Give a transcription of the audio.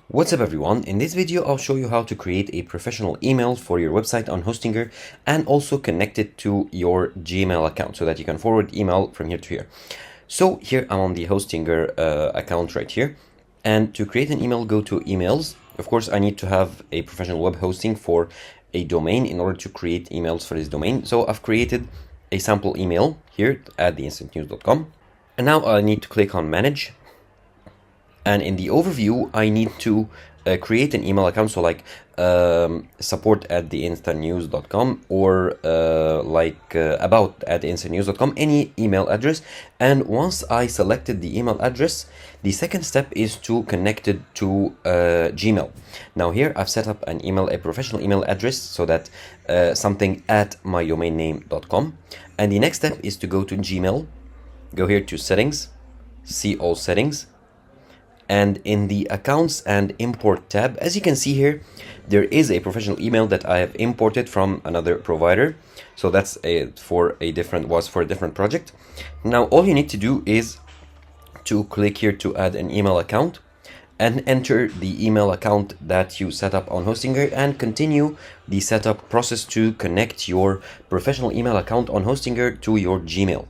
What's up everyone, in this video I'll show you how to create a professional email for your website on Hostinger and also connect it to your Gmail account so that you can forward email from here to here. So here I'm on the Hostinger account right here, and to create an email go to emails. Of course I need to have a professional web hosting for a domain in order to create emails for this domain. So I've created a sample email here at theinstantnews.com, and now I need to click on manage. And in the overview, I need to create an email account. So like support at theinstantnews.com or about at theinstantnews.com, any email address. And once I selected the email address, the second step is to connect it to Gmail. Now here I've set up an email, a professional email address, so that something at mydomainname.com. And the next step is to go to Gmail, go here to settings, see all settings. And in the accounts and import tab, as you can see here, there is a professional email that I have imported from another provider. So that's for a different project. Now all you need to do is to click here to add an email account and enter the email account that you set up on Hostinger and continue the setup process to connect your professional email account on Hostinger to your Gmail.